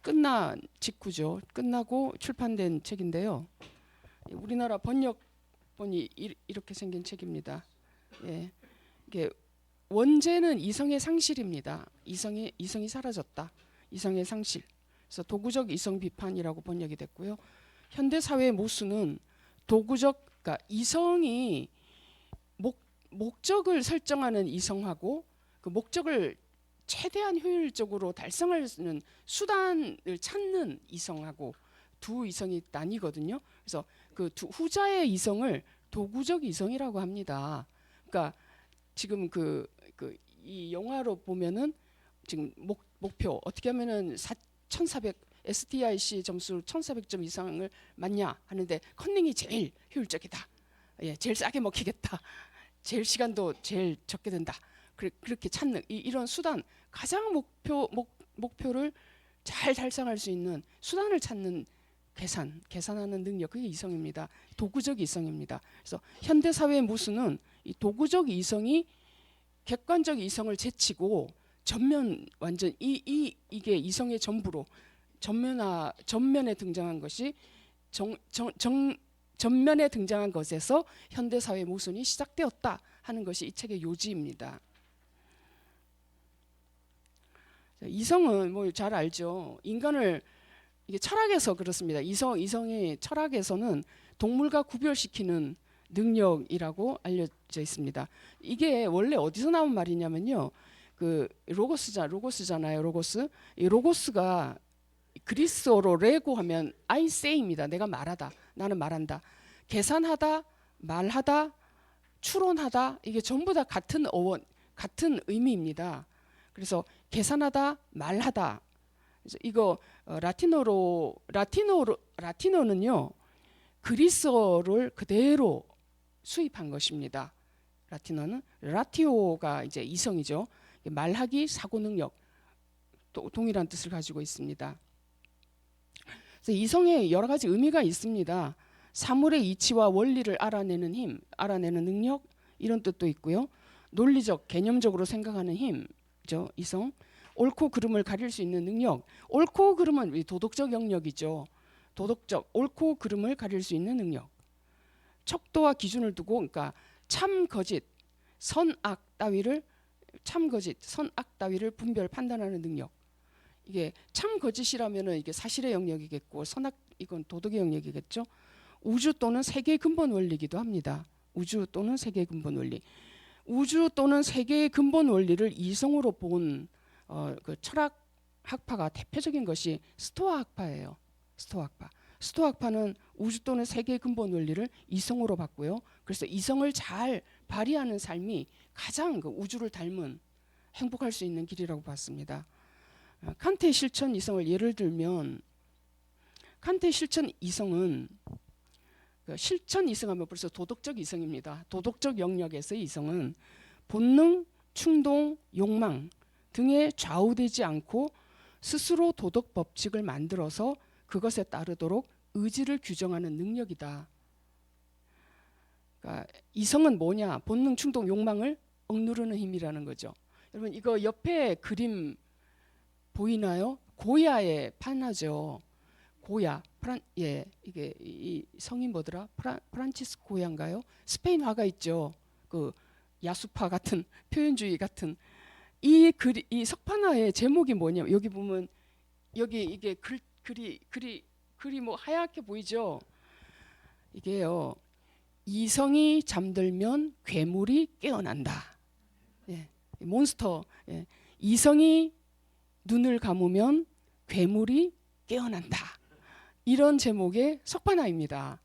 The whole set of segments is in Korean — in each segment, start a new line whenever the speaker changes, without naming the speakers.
끝난 직후죠. 끝나고 출판된 책인데요. 우리나라 번역본이 이렇게 생긴 책입니다. 예, 이게 원제는 이성의 상실입니다. 이성이 사라졌다. 이성의 상실. 그래서 도구적 이성 비판이라고 번역이 됐고요. 현대 사회의 모순은 그러니까 이성이 목적을 설정하는 이성하고 그 목적을 최대한 효율적으로 달성할 수 있는 수단을 찾는 이성하고 두 이성이 나뉘거든요. 그래서 그 후자의 이성을 도구적 이성이라고 합니다. 그러니까 지금 이 영화로 보면은 지금 목표 어떻게 하면은 1400 STIC 점수 1400점 이상을 맞냐 하는데 컨닝이 제일 효율적이다. 예, 제일 싸게 먹히겠다. 제일 시간도 제일 적게 든다. 그렇게 찾는 이런 수단, 가장 목표를 잘 달성할 수 있는 수단을 찾는 계산하는 능력, 그게 이성입니다. 도구적 이성입니다. 그래서 현대 사회의 모순은 이 도구적 이성이 객관적 이성을 제치고 완전 이게 이성의 전부로 전면에 등장한 것이 전면에 등장한 것에서 현대 사회 모순이 시작되었다 하는 것이 이 책의 요지입니다. 이성은 뭐 잘 알죠. 인간을 이게 철학에서 그렇습니다. 이성이 철학에서는 동물과 구별시키는 능력이라고 알려져 있습니다. 이게 원래 어디서 나온 말이냐면요. 그 로고스잖아요. 로고스. 이 로고스가 그리스어로 레고 하면 I say입니다. 내가 말하다. 나는 말한다. 계산하다, 말하다, 추론하다, 이게 전부 다 같은 같은 의미입니다. 그래서 계산하다, 말하다. 그래서 이거 라틴어는요. 그리스어를 그대로 수입한 것입니다. 라틴어는 라티오가 이제 이성이죠. 말하기, 사고 능력 동일한 뜻을 가지고 있습니다. 그래서 이성에 여러 가지 의미가 있습니다. 사물의 이치와 원리를 알아내는 힘, 알아내는 능력, 이런 뜻도 있고요. 논리적, 개념적으로 생각하는 힘이죠. 이성. 옳고 그름을 가릴 수 있는 능력. 옳고 그름은 도덕적 영역이죠. 도덕적, 옳고 그름을 가릴 수 있는 능력. 척도와 기준을 두고, 그러니까 참 거짓, 선악 따위를 분별 판단하는 능력. 이게 참 거짓이라면은 이게 사실의 영역이겠고, 선악 이건 도덕의 영역이겠죠. 우주 또는 세계의 근본 원리이기도 합니다. 우주 또는 세계의 근본 원리. 우주 또는 세계의 근본 원리를 이성으로 본 그 철학 학파가 대표적인 것이 스토아 학파예요. 스토아 학파는 우주 또는 세계의 근본 원리를 이성으로 봤고요. 그래서 이성을 잘 발휘하는 삶이 가장 그 우주를 닮은 행복할 수 있는 길이라고 봤습니다. 칸트의 실천 이성을 예를 들면, 칸트의 실천 이성은 실천 이성하면 벌써 도덕적 이성입니다. 도덕적 영역에서의 이성은 본능, 충동, 욕망 등에 좌우되지 않고 스스로 도덕 법칙을 만들어서 그것에 따르도록 의지를 규정하는 능력이다. 그러니까 이성은 뭐냐? 본능, 충동, 욕망을 억누르는 힘이라는 거죠. 여러분 이거 옆에 그림 보이나요? 고야의 판화죠. 고야. 이게 이 성이 뭐더라? 프란치스코 고야인가요? 스페인 화가 있죠. 그 야수파 같은 표현주의 같은 이 석판화의 제목이 뭐냐면, 여기 보면 여기 이게 글이 뭐 하얗게 보이죠? 이게요. 이성이 잠들면 괴물이 깨어난다. 예, 몬스터. 예. 이성이 눈을 감으면 괴물이 깨어난다. 이런 제목의 석판화입니다.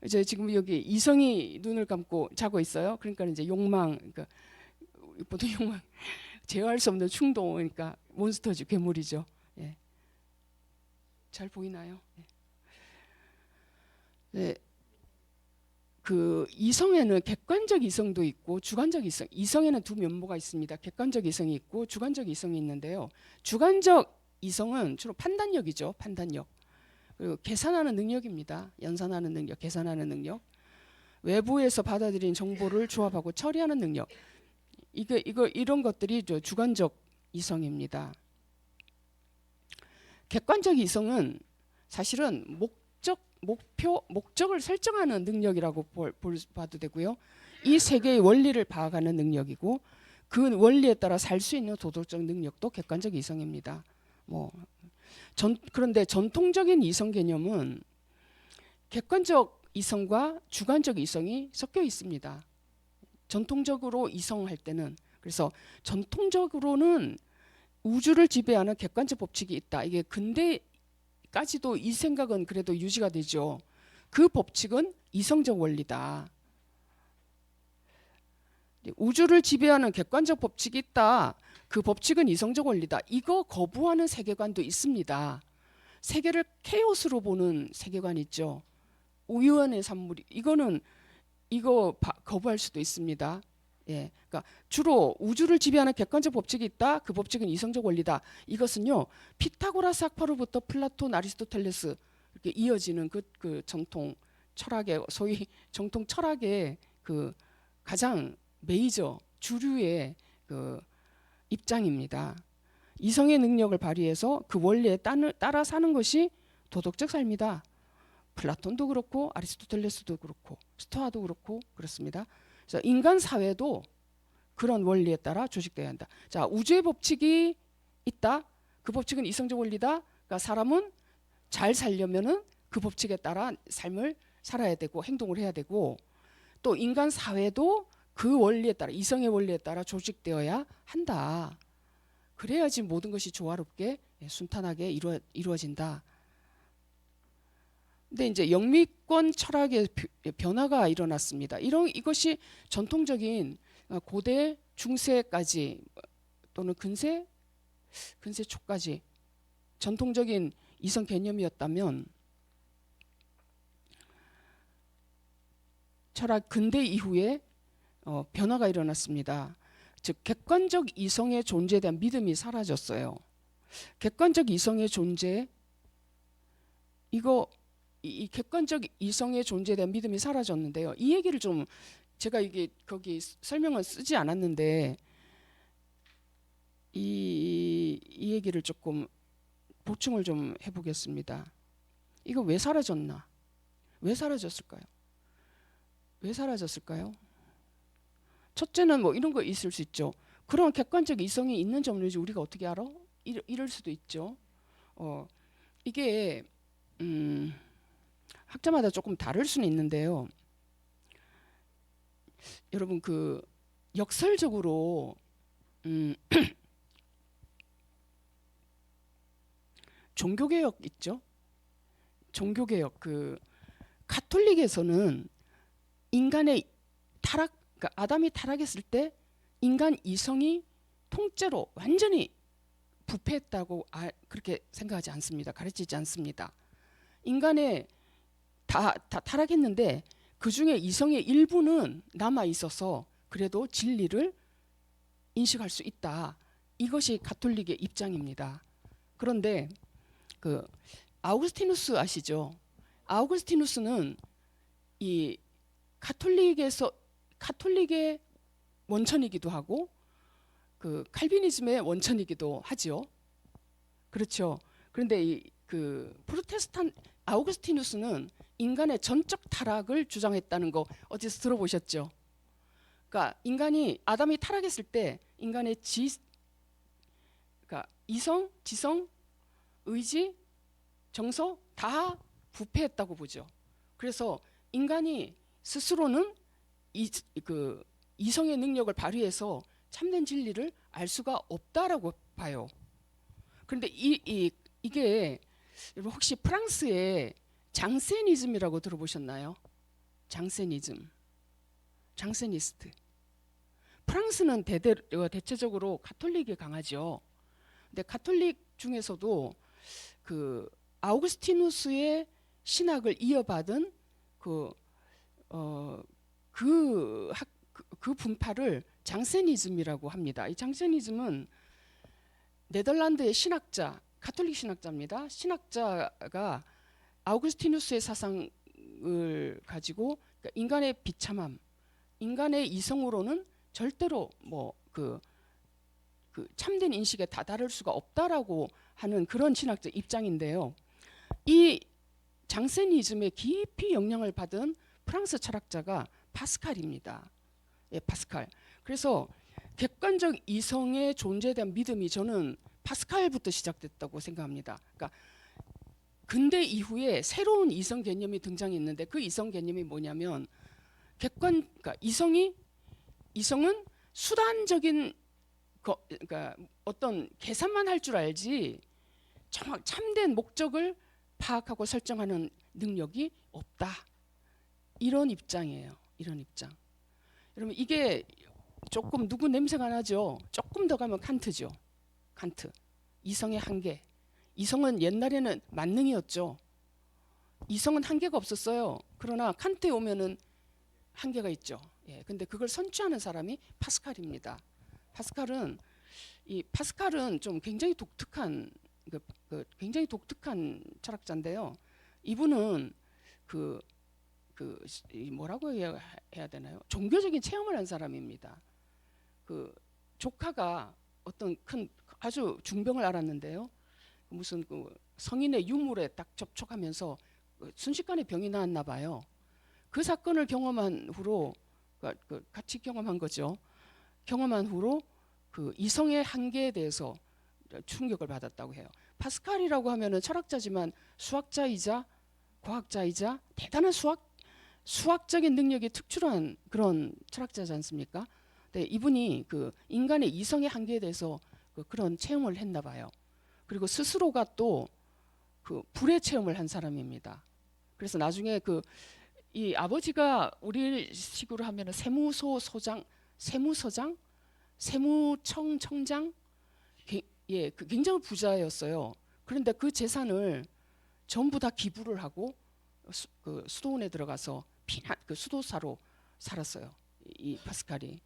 이제 지금 여기 이성이 눈을 감고 자고 있어요. 그러니까 이제 욕망, 그러니까 보통 욕망, 제어할 수 없는 충동, 그러니까 몬스터지, 괴물이죠. 예. 잘 보이나요? 예. 네. 그 이성에는 객관적 이성도 있고 주관적 이성. 이성에는 두 면모가 있습니다. 객관적 이성이 있고 주관적 이성이 있는데요. 주관적 이성은 주로 판단력이죠. 판단력. 그리고 계산하는 능력입니다. 연산하는 능력, 계산하는 능력. 외부에서 받아들인 정보를 조합하고 처리하는 능력. 이런 것들이 주관적 이성입니다. 객관적 이성은 사실은 목적을 설정하는 능력이라고 봐도 되고요. 이 세계의 원리를 파악하는 능력이고 그 원리에 따라 살 수 있는 도덕적 능력도 객관적 이성입니다. 그런데 전통적인 이성 개념은 객관적 이성과 주관적 이성이 섞여 있습니다. 전통적으로 이성할 때는 그래서 전통적으로는 우주를 지배하는 객관적 법칙이 있다. 이게 근대까지도 이 생각은 그래도 유지가 되죠. 그 법칙은 이성적 원리다. 우주를 지배하는 객관적 법칙이 있다. 그 법칙은 이성적 원리다. 이거 거부하는 세계관도 있습니다. 세계를 케오스로 보는 세계관 있죠. 우연의 산물이 이거 거부할 수도 있습니다. 예, 그러니까 주로 우주를 지배하는 객관적 법칙이 있다. 그 법칙은 이성적 원리다. 이것은요 피타고라스 학파로부터 플라톤, 아리스토텔레스 이렇게 이어지는 그 전통 철학의 소위 정통 철학의 그 가장 메이저 주류의 그 입장입니다. 이성의 능력을 발휘해서 그 원리에 따라 사는 것이 도덕적 삶이다. 플라톤도 그렇고 아리스토텔레스도 그렇고 스토아도 그렇고 그렇습니다. 그래서 인간 사회도 그런 원리에 따라 조직돼야 한다. 자, 우주의 법칙이 있다. 그 법칙은 이성적 원리다. 그러니까 사람은 잘 살려면은 그 법칙에 따라 삶을 살아야 되고 행동을 해야 되고 또 인간 사회도 그 원리에 따라 이성의 원리에 따라 조직되어야 한다. 그래야지 모든 것이 조화롭게 순탄하게 이루어진다. 근데 이제 영미권 철학의 변화가 일어났습니다. 이것이 전통적인 고대 중세까지 또는 근세 초까지 전통적인 이성 개념이었다면 철학 근대 이후에 변화가 일어났습니다. 즉 객관적 이성의 존재에 대한 믿음이 사라졌어요. 객관적 이성의 존재 이 객관적 이성의 존재에 대한 믿음이 사라졌는데요. 이 얘기를 좀 제가 이게 거기 설명을 쓰지 않았는데 이 얘기를 조금 보충을 좀 해보겠습니다. 이거 왜 사라졌나? 왜 사라졌을까요? 왜 사라졌을까요? 첫째는 뭐 이런 거 있을 수 있죠. 그런 객관적 이성이 있는지 없는지 우리가 어떻게 알아? 이럴 수도 있죠. 이게 학자마다 조금 다를 수는 있는데요. 여러분 그 역설적으로 종교개혁 있죠. 종교개혁 그 가톨릭에서는 인간의 타락, 그러니까 아담이 타락했을 때 인간 이성이 통째로 완전히 부패했다고 그렇게 생각하지 않습니다. 가르치지 않습니다. 인간의 다 타락했는데 그 중에 이성의 일부는 남아 있어서 그래도 진리를 인식할 수 있다. 이것이 가톨릭의 입장입니다. 그런데 그 아우구스티누스 아시죠? 아우구스티누스는 이 가톨릭의 원천이기도 하고 그 칼비니즘의 원천이기도 하지요. 그렇죠. 그런데 그 프로테스탄트 아우구스티누스는 인간의 전적 타락을 주장했다는 거 어디서 들어보셨죠? 그러니까 아담이 타락했을 때 인간의 그러니까 이성, 지성, 의지, 정서 다 부패했다고 보죠. 그래서 인간이 스스로는 이성의 능력을 발휘해서 참된 진리를 알 수가 없다라고 봐요. 그런데 이게 여러분 혹시 프랑스의 장세니즘이라고 들어보셨나요? 장세니스트. 프랑스는 대체적으로 가톨릭이 강하죠. 근데 가톨릭 중에서도 그 아우구스티누스의 신학을 이어받은 그 분파를 장세니즘이라고 합니다. 이 장세니즘은 네덜란드의 신학자, 가톨릭 신학자입니다. 신학자가 아우구스티누스의 사상을 가지고 그러니까 인간의 비참함, 인간의 이성으로는 절대로 그 참된 인식에 다다를 수가 없다라고 하는 그런 신학적 입장인데요. 이 장세니즘에 깊이 영향을 받은 프랑스 철학자가 파스칼입니다. 예, 파스칼. 그래서 객관적 이성의 존재에 대한 믿음이 저는 파스칼부터 시작됐다고 생각합니다. 그러니까 근대 이후에 새로운 이성 개념이 등장했는데 그 이성 개념이 뭐냐면 그러니까 이성은 수단적인 그러니까 어떤 계산만 할 줄 알지 참된 목적을 파악하고 설정하는 능력이 없다. 이런 입장이에요. 이런 입장. 여러분 이게 조금 누구 냄새가 나죠? 조금 더 가면 칸트죠. 칸트. 이성의 한계. 이성은 옛날에는 만능이었죠. 이성은 한계가 없었어요. 그러나 칸트에 오면은 한계가 있죠. 예, 근데 그걸 선취하는 사람이 파스칼입니다. 파스칼은 좀 굉장히 독특한 굉장히 독특한 철학자인데요. 이분은 뭐라고 해야 되나요? 종교적인 체험을 한 사람입니다. 그 조카가 어떤 큰 아주 중병을 앓았는데요. 무슨 그 성인의 유물에 딱 접촉하면서 순식간에 병이 나았나 봐요. 그 사건을 경험한 후로 같이 경험한 거죠. 경험한 후로 그 이성의 한계에 대해서 충격을 받았다고 해요. 파스칼이라고 하면은 철학자지만 수학자이자 과학자이자 대단한 수학적인 능력이 특출한 그런 철학자지 않습니까? 네, 이분이 그 인간의 이성의 한계에 대해서 그런 체험을 했나 봐요. 그리고 스스로가 또 그 불의 체험을 한 사람입니다. 그래서 나중에 이 아버지가 우리식으로 하면은 세무서장, 세무청장, 예, 굉장히 부자였어요. 그런데 그 재산을 전부 다 기부를 하고 수도원에 들어가서 수도사로 살았어요. 이 파스칼이.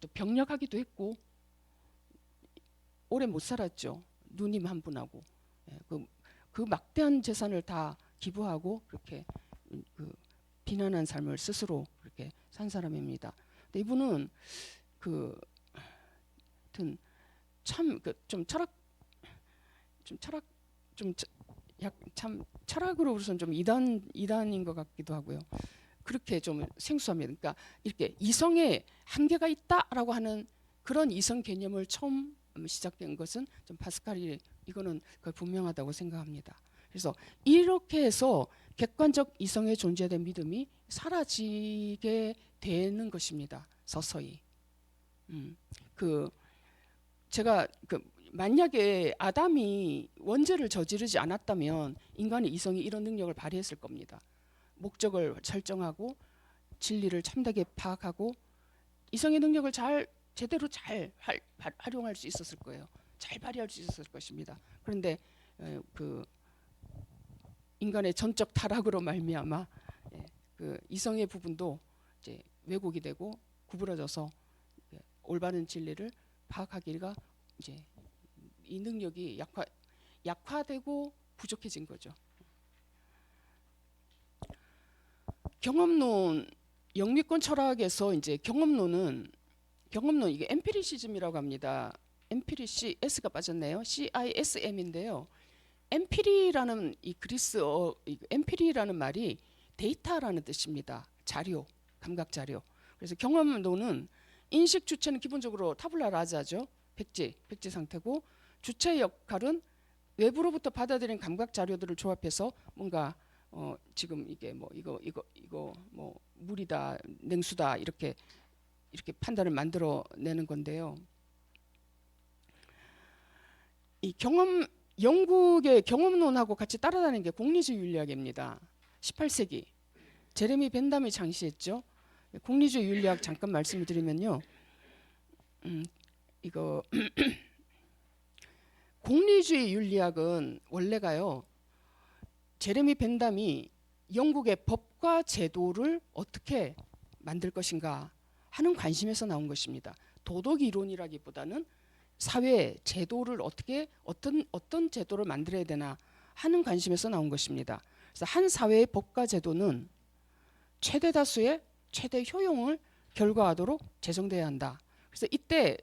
또 병력하기도 했고 오래 못 살았죠. 누님 한 분하고. 예, 그 막대한 재산을 다 기부하고 그렇게 비난한 삶을 스스로 그렇게 산 사람입니다. 근데 이분은 참 철학으로서는 좀 이단인 것 같기도 하고요. 그렇게 좀 생소합니다. 그러니까 이렇게 이성에 한계가 있다라고 하는 그런 이성 개념을 처음 시작된 것은 좀 파스칼이 이거는 거의 분명하다고 생각합니다. 그래서 이렇게 해서 객관적 이성의 존재에 대한 믿음이 사라지게 되는 것입니다. 서서히. 제가 만약에 아담이 원죄를 저지르지 않았다면 인간의 이성이 이런 능력을 발휘했을 겁니다. 목적을 설정하고 진리를 참되게 파악하고 이성의 능력을 제대로 잘 활용할 수 있었을 거예요. 잘 발휘할 수 있었을 것입니다. 그런데 인간의 전적 타락으로 말미암아 이성의 부분도 이제 왜곡이 되고 구부러져서 올바른 진리를 파악하기가 이제 이 능력이 약화되고 부족해진 거죠. 경험론, 영미권 철학에서 이제 경험론 이게 엠피리시즘이라고 합니다. 엠피리 S가 빠졌네요. CISM인데요. 엠피리라는 이 그리스어 엠피리라는 말이 데이터라는 뜻입니다. 자료, 감각 자료. 그래서 경험론은 인식 주체는 기본적으로 타블라 라자죠. 백지 상태고 주체의 역할은 외부로부터 받아들인 감각 자료들을 조합해서 뭔가 지금 이게 뭐 이거 뭐 물이다, 냉수다 이렇게 판단을 만들어내는 건데요. 이 영국의 경험론하고 같이 따라다니는 게 공리주의 윤리학입니다. 18세기 제레미 벤담이 창시했죠. 공리주의 윤리학 잠깐 말씀을 드리면요. 이거 공리주의 윤리학은 원래가요. 제레미 벤담이 영국의 법과 제도를 어떻게 만들 것인가 하는 관심에서 나온 것입니다. 도덕 이론이라기보다는 사회 제도를 어떤 제도를 만들어야 되나 하는 관심에서 나온 것입니다. 그래서 한 사회의 법과 제도는 최대 다수의 최대 효용을 결과하도록 제정돼야 한다. 그래서 이때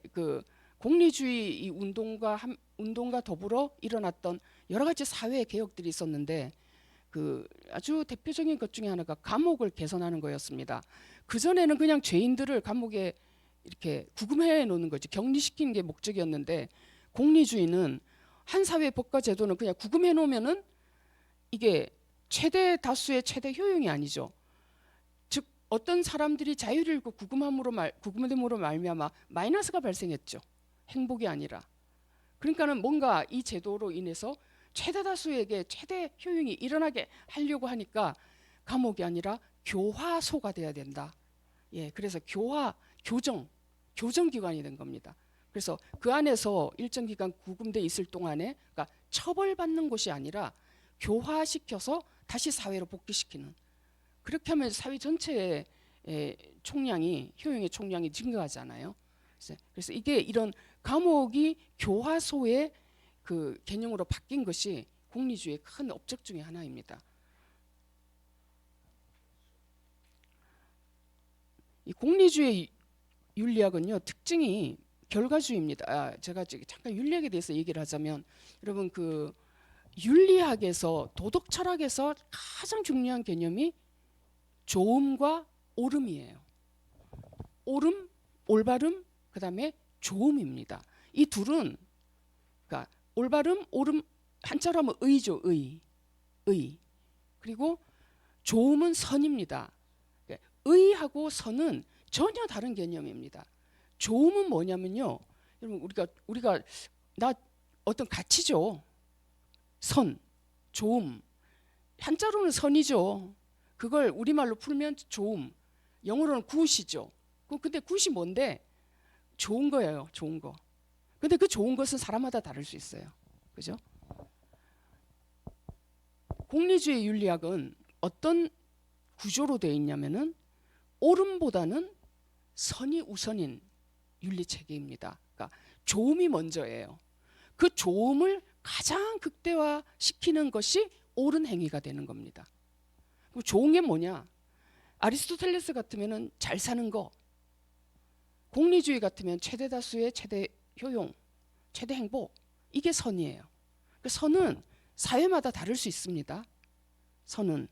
공리주의 이 운동과 더불어 일어났던 여러 가지 사회 개혁들이 있었는데 그 아주 대표적인 것 중에 하나가 감옥을 개선하는 거였습니다. 그 전에는 그냥 죄인들을 감옥에 이렇게 구금해 놓는 거지, 격리시키는 게 목적이었는데, 공리주의는 한 사회 법과 제도는 그냥 구금해 놓으면은 이게 최대 다수의 최대 효용이 아니죠. 즉 어떤 사람들이 자유를 잃고 구금됨으로 말미암아 마이너스가 발생했죠. 행복이 아니라. 그러니까는 뭔가 이 제도로 인해서 최대 다수에게 최대 효용이 일어나게 하려고 하니까 감옥이 아니라 교화소가 돼야 된다. 예, 그래서 교정기관이 된 겁니다. 그래서 그 안에서 일정 기간 구금돼 있을 동안에, 그러니까 처벌받는 곳이 아니라 교화시켜서 다시 사회로 복귀시키는, 그렇게 하면 사회 전체의 효용의 총량이 증가하잖아요. 그래서 이게 이런 감옥이 교화소의 그 개념으로 바뀐 것이 공리주의의 큰 업적 중에 하나입니다. 이 공리주의 윤리학은요, 특징이 결과주의입니다. 제가 잠깐 윤리학에 대해서 얘기를 하자면, 여러분 그 윤리학에서, 도덕 철학에서 가장 중요한 개념이 좋음과 옳음이에요. 옳음, 올바름, 그다음에 좋음입니다. 이 둘은, 그러니까 올바름, 옳음, 한자로 하면 의죠. 의. 그리고 좋음은 선입니다. 의하고 선은 전혀 다른 개념입니다. 좋음은 뭐냐면요, 여러분 우리가 나 어떤 가치죠. 선, 좋음, 한자로는 선이죠. 그걸 우리말로 풀면 좋음, 영어로는 굿이죠. 근데 굿이 뭔데? 좋은 거예요. 좋은 거. 근데 그 좋은 것은 사람마다 다를 수 있어요. 그죠? 공리주의 윤리학은 어떤 구조로 되어 있냐면은 옳음보다는 선이 우선인 윤리 체계입니다. 그러니까 좋음이 먼저예요. 그 좋음을 가장 극대화시키는 것이 옳은 행위가 되는 겁니다. 그럼 좋은 게 뭐냐? 아리스토텔레스 같으면은 잘 사는 거, 공리주의 같으면 최대 다수의 최대 효용, 최대 행복, 이게 선이에요. 그 선은 사회마다 다를 수 있습니다. 선은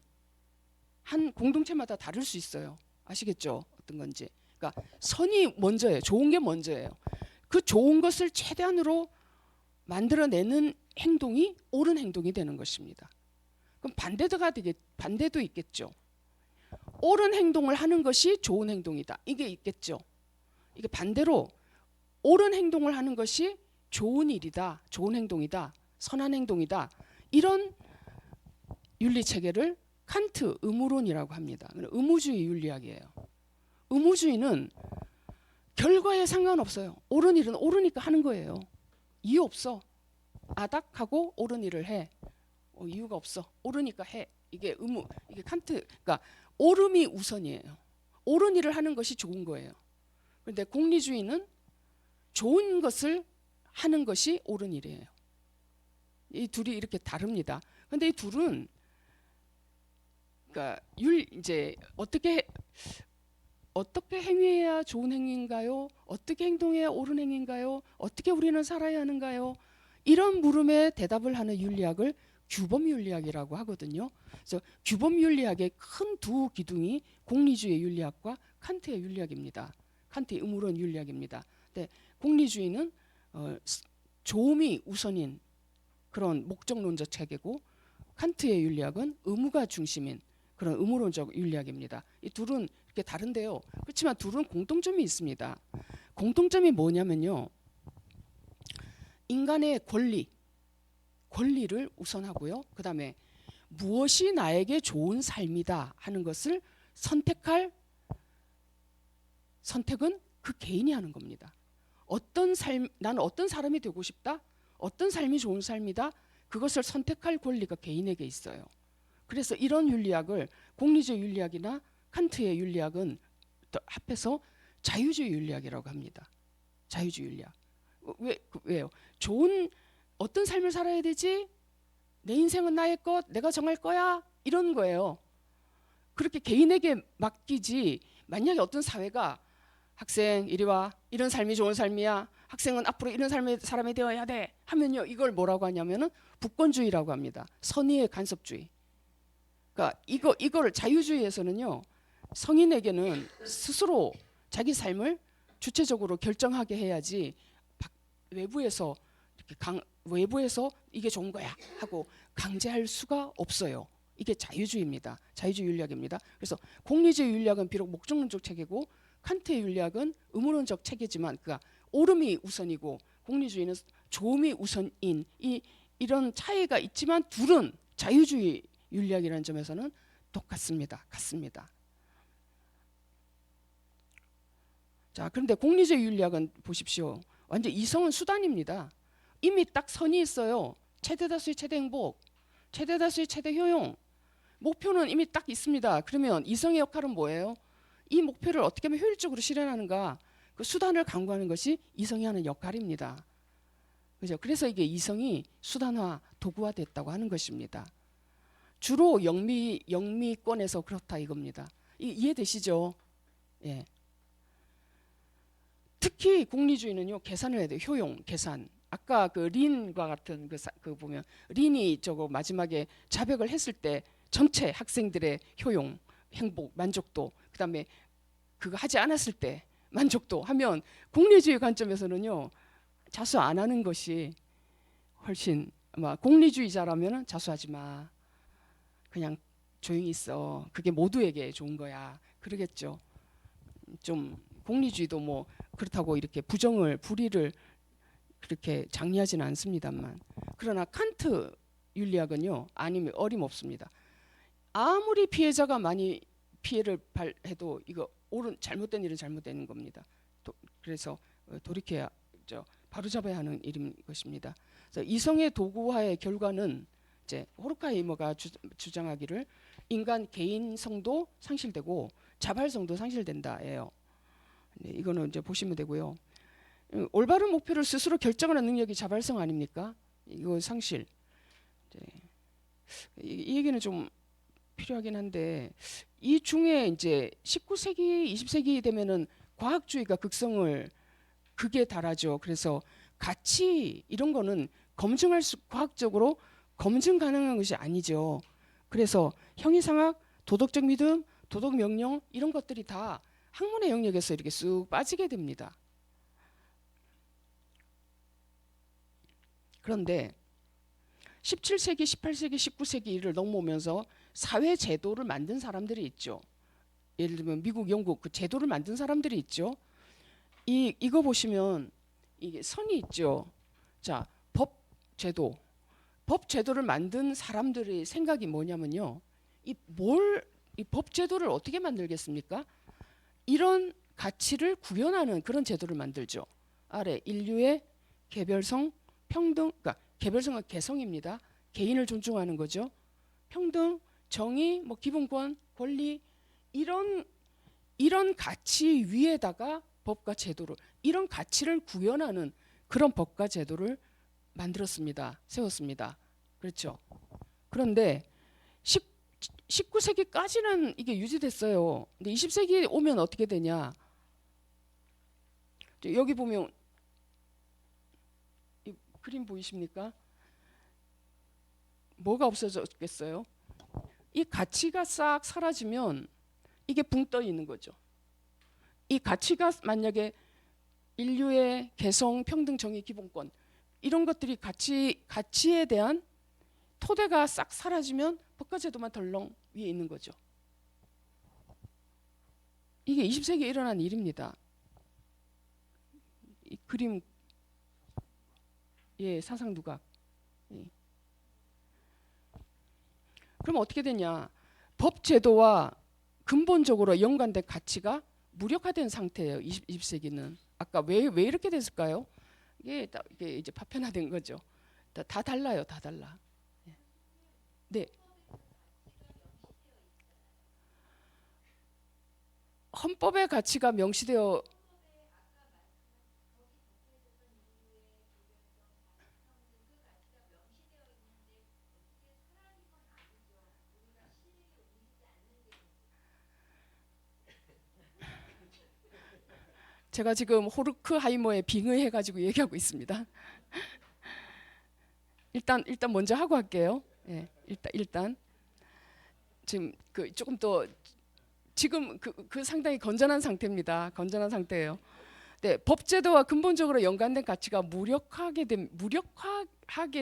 한 공동체마다 다를 수 있어요. 아시겠죠? 어떤 건지. 그러니까 선이 먼저예요. 좋은 게 먼저예요. 그 좋은 것을 최대한으로 만들어내는 행동이 옳은 행동이 되는 것입니다. 그럼 반대도 있겠죠. 옳은 행동을 하는 것이 좋은 행동이다. 이게 있겠죠. 이게 반대로 옳은 행동을 하는 것이 좋은 일이다, 좋은 행동이다, 선한 행동이다, 이런 윤리 체계를 칸트 의무론이라고 합니다. 의무주의 윤리학이에요. 의무주의는 결과에 상관없어요. 옳은 일은 옳으니까 하는 거예요. 이유 없어. 아닥하고 옳은 일을 해. 이유가 없어. 옳으니까 해. 이게 의무. 이게 칸트. 그러니까 옳음이 우선이에요. 옳은 일을 하는 것이 좋은 거예요. 그런데 공리주의는 좋은 것을 하는 것이 옳은 일이에요. 이 둘이 이렇게 다릅니다. 그런데 이 둘은 그러니까 이제 어떻게 행위해야 좋은 행위인가요? 어떻게 행동해야 옳은 행위인가요? 어떻게 우리는 살아야 하는가요? 이런 물음에 대답을 하는 윤리학을 규범윤리학이라고 하거든요. 그래서 규범윤리학의 큰 두 기둥이 공리주의 윤리학과 칸트의 윤리학입니다. 칸트의 의무론 윤리학입니다. 근데 공리주의는 좋음이 우선인 그런 목적론적 체계고, 칸트의 윤리학은 의무가 중심인 그런 의무론적 윤리학입니다. 이 둘은 이렇게 다른데요. 그렇지만 둘은 공통점이 있습니다. 공통점이 뭐냐면요, 인간의 권리를 우선하고요. 그 다음에 무엇이 나에게 좋은 삶이다 하는 것을 선택은 그 개인이 하는 겁니다. 나는 어떤 사람이 되고 싶다? 어떤 삶이 좋은 삶이다? 그것을 선택할 권리가 개인에게 있어요. 그래서 이런 윤리학을 공리주의 윤리학이나 칸트의 윤리학은 합해서 자유주의 윤리학이라고 합니다. 자유주의 윤리학. 왜요? 어떤 삶을 살아야 되지? 내 인생은 나의 것, 내가 정할 거야? 이런 거예요. 그렇게 개인에게 맡기지, 만약에 어떤 사회가 학생 이리 와, 이런 삶이 좋은 삶이야, 학생은 앞으로 이런 사람이 되어야 돼 하면요, 이걸 뭐라고 하냐면은 부권주의라고 합니다. 선의의 간섭주의. 그러니까 이거를 자유주의에서는요, 성인에게는 스스로 자기 삶을 주체적으로 결정하게 해야지 외부에서 외부에서 이게 좋은 거야 하고 강제할 수가 없어요. 이게 자유주의입니다. 자유주의 윤리학입니다. 그래서 공리주의 윤리학은 비록 목적론적 체계고 칸트의 윤리학은 의무론적 체계지만 그가 옳음이 우선이고 공리주의는 좋음이 우선인 이런 차이가 있지만 둘은 자유주의 윤리학이라는 점에서는 똑같습니다. 같습니다. 자, 그런데 공리주의 윤리학은 보십시오. 완전 이성은 수단입니다. 이미 딱 선이 있어요. 최대 다수의 최대 행복, 최대 다수의 최대 효용. 목표는 이미 딱 있습니다. 그러면 이성의 역할은 뭐예요? 이 목표를 어떻게 하면 효율적으로 실현하는가? 그 수단을 강구하는 것이 이성이 하는 역할입니다. 그죠? 그래서 이게 이성이 수단화, 도구화 됐다고 하는 것입니다. 주로 영미권에서 그렇다 이겁니다. 이해되시죠? 예. 특히 공리주의는요, 계산을 해야 돼요. 효용, 계산. 아까 그 린과 같은 그 보면 린이 저거 마지막에 자백을 했을 때 전체 학생들의 효용, 행복, 만족도, 그다음에 그거 하지 않았을 때 만족도 하면 공리주의 관점에서는요, 자수 안 하는 것이 훨씬 아마 공리주의자라면은 자수하지 마. 그냥 조용히 있어. 그게 모두에게 좋은 거야. 그러겠죠. 좀 공리주의도 뭐 그렇다고 이렇게 불의를 그렇게 장려하지는 않습니다만, 그러나 칸트 윤리학은요, 아니면 어림없습니다. 아무리 피해자가 많이 피해를 해도 이거 잘못된 일은 잘못된 겁니다. 그래서 돌이켜야 바로잡아야 하는 일인 것입니다. 그래서 이성의 도구화의 결과는 이제 호르카이머가 주장하기를 인간 개인성도 상실되고 자발성도 상실된다예요. 네, 이거는 이제 보시면 되고요. 올바른 목표를 스스로 결정하는 능력이 자발성 아닙니까? 이거 상실. 이 얘기는 좀 필요하긴 한데, 이 중에 이제 19세기, 20세기 되면은 과학주의가 극에 달하죠. 그래서 가치 이런 거는 과학적으로 검증 가능한 것이 아니죠. 그래서 형이상학, 도덕적 믿음, 도덕 명령 이런 것들이 다 학문의 영역에서 이렇게 쑥 빠지게 됩니다. 그런데 17세기, 18세기, 19세기를 넘어오면서 사회 제도를 만든 사람들이 있죠. 예를 들면 미국, 영국 그 제도를 만든 사람들이 있죠. 이거 보시면 이게 선이 있죠. 자, 법 제도를 만든 사람들의 생각이 뭐냐면요. 이 법 제도를 어떻게 만들겠습니까? 이런 가치를 구현하는 그런 제도를 만들죠. 아래 인류의 개별성, 평등, 그러니까 개별성은 개성입니다. 개인을 존중하는 거죠. 평등, 정의, 뭐 기본권, 권리 이런 가치 위에다가 법과 제도를 이런 가치를 구현하는 그런 법과 제도를 만들었습니다. 세웠습니다. 그렇죠. 그런데 19세기까지는 이게 유지됐어요. 근데 20세기 오면 어떻게 되냐? 여기 보면 이 그림 보이십니까? 뭐가 없어졌겠어요? 이 가치가 싹 사라지면 이게 붕 떠 있는 거죠. 이 가치가 만약에 인류의 개성, 평등, 정의, 기본권 이런 것들이 가치에 대한 토대가 싹 사라지면 법과 제도만 덜렁 위에 있는 거죠. 이게 20세기에 일어난 일입니다. 이 그림, 예, 사상 누각. 예. 그럼 어떻게 되냐? 법 제도와 근본적으로 연관된 가치가 무력화된 상태예요. 20세기는. 아까 왜 이렇게 됐을까요? 이게 이제 파편화된 거죠. 다 달라요. 다 달라. 네. 헌법의 가치가 명시되어 제가 지금 호르크하이머에 빙의해가지고 얘기하고 있습니다. 일단 먼저 하고 할게요. 예, 일단 지금 그 조금 더 지금 그 상당히 건전한 상태입니다. 건전한 상태예요. 네, 법제도와 근본적으로 연관된 가치가 무력화하게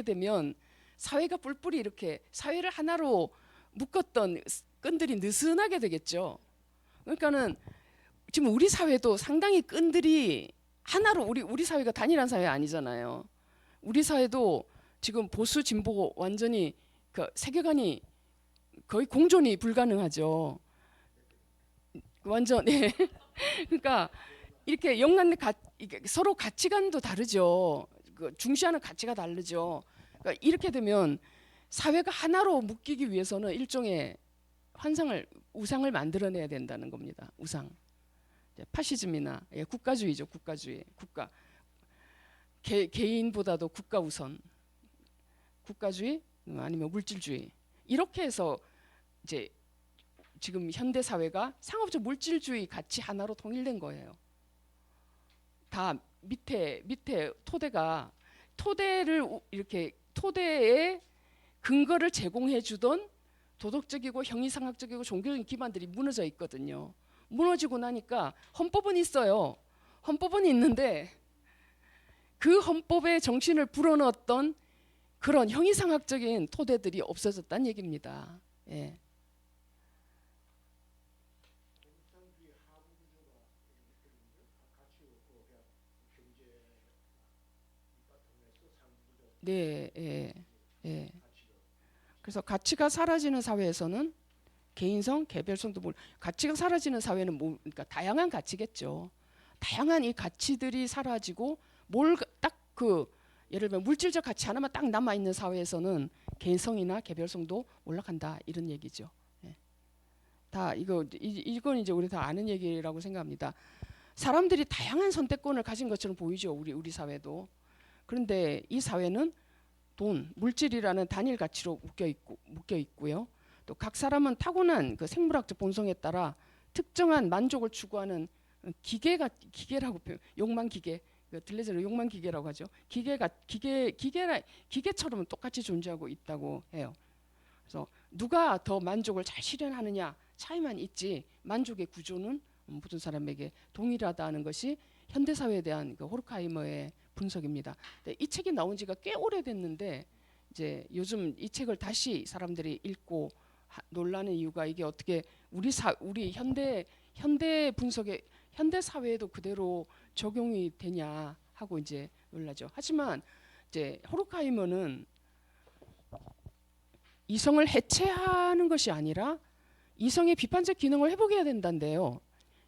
되면 사회가 뿔뿔이 이렇게 사회를 하나로 묶었던 끈들이 느슨하게 되겠죠. 그러니까는 지금 우리 사회도 상당히 끈들이 하나로 우리 사회가 단일한 사회 아니잖아요. 우리 사회도 지금 보수 진보 완전히 그 세계관이 거의 공존이 불가능하죠. 완전 네. 그러니까 이렇게 이게 서로 가치관도 다르죠. 그 중시하는 가치가 다르죠. 그러니까 이렇게 되면 사회가 하나로 묶이기 위해서는 일종의 우상을 만들어내야 된다는 겁니다. 우상. 파시즘이나 국가주의죠. 국가주의. 개인보다도 국가 우선. 국가주의 아니면 물질주의. 이렇게 해서 이제 지금 현대 사회가 상업적 물질주의 가치 하나로 통일된 거예요. 다 밑에 토대의 근거를 제공해 주던 도덕적이고 형이상학적이고 종교적인 기반들이 무너져 있거든요. 무너지고 나니까 헌법은 있어요. 헌법은 있는데 그 헌법의 정신을 불어넣었던 그런 형이상학적인 토대들이 없어졌다는 얘기입니다. 예. 네, 예, 예. 그래서 가치가 사라지는 사회에서는 개인성, 개별성도 가치가 사라지는 사회는 그러니까 다양한 가치겠죠. 다양한 이 가치들이 사라지고 예를 들면 물질적 가치 하나만 딱 남아 있는 사회에서는 개인성이나 개별성도 올라간다 이런 얘기죠. 예. 다 이건 이제 우리 다 아는 얘기라고 생각합니다. 사람들이 다양한 선택권을 가진 것처럼 보이죠. 우리 사회도. 그런데 이 사회는 돈, 물질이라는 단일 가치로 묶여 있고요. 또 각 사람은 타고난 그 생물학적 본성에 따라 특정한 만족을 추구하는 기계라고 욕망 기계, 들레즈는 욕망 기계라고 하죠. 기계처럼 똑같이 존재하고 있다고 해요. 그래서 누가 더 만족을 잘 실현하느냐 차이만 있지 만족의 구조는 모든 사람에게 동일하다는 것이 현대 사회에 대한 그 호르크하이머의 분석입니다. 이 책이 나온 지가 꽤 오래됐는데 이제 요즘 이 책을 다시 사람들이 읽고 놀라는 이유가 이게 어떻게 우리 현대 분석에 현대 사회에도 그대로 적용이 되냐 하고 이제 놀라죠. 하지만 이제 호르크하이머는 이성을 해체하는 것이 아니라 이성의 비판적 기능을 회복해야 된다는데요.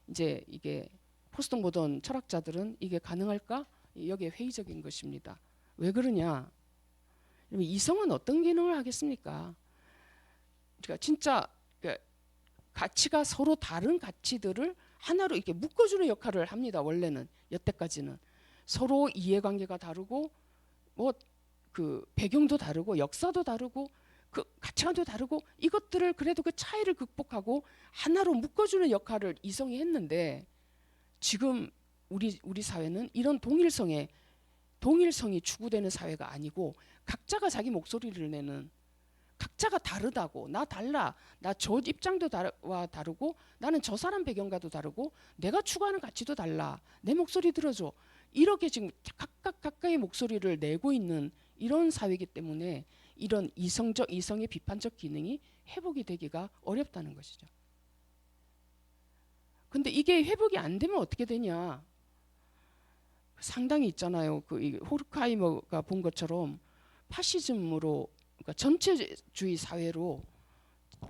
이제 이게 포스트 모던 철학자들은 이게 가능할까? 여기에 회의적인 것입니다. 왜 그러냐? 이성은 어떤 기능을 하겠습니까? 그러니까 진짜 가치가 서로 다른 가치들을 하나로 이렇게 묶어주는 역할을 합니다. 원래는 여태까지는 서로 이해관계가 다르고 뭐 그 배경도 다르고 역사도 다르고 그 가치관도 다르고 이것들을 그래도 그 차이를 극복하고 하나로 묶어주는 역할을 이성이 했는데 지금 우리 사회는 이런 동일성이 추구되는 사회가 아니고 각자가 자기 목소리를 내는 각자가 다르다고 나 달라 나 저 입장도 다르고 나는 저 사람 배경과도 다르고 내가 추구하는 가치도 달라 내 목소리 들어줘 이렇게 지금 각각의 목소리를 내고 있는 이런 사회이기 때문에 이런 이성의 비판적 기능이 회복이 되기가 어렵다는 것이죠. 근데 이게 회복이 안 되면 어떻게 되냐? 상당히 있잖아요. 그 호르크하이머가 본 것처럼 파시즘으로 그러니까 전체주의 사회로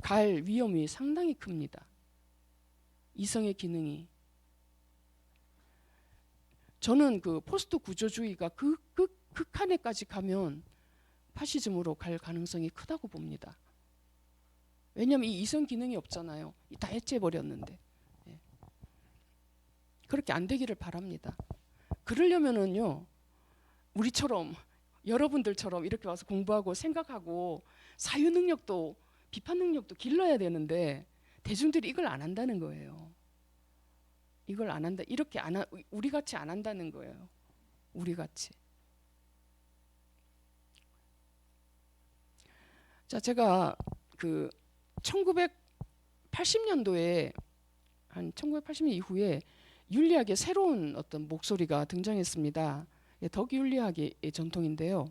갈 위험이 상당히 큽니다. 이성의 기능이. 저는 그 포스트 구조주의가 그 극한에까지 가면 파시즘으로 갈 가능성이 크다고 봅니다. 왜냐하면 이 이성 기능이 없잖아요. 다 해체해버렸는데. 예. 그렇게 안 되기를 바랍니다. 그러려면은요, 우리처럼 여러분들처럼 이렇게 와서 공부하고 생각하고 사유 능력도 비판 능력도 길러야 되는데 대중들이 이걸 안 한다는 거예요. 이걸 안 한다. 이렇게 우리 같이 안 한다는 거예요. 우리 같이. 자, 제가 그 1980년도에 한 1980년 이후에 윤리학의 새로운 어떤 목소리가 등장했습니다. 덕윤리학의 전통인데요.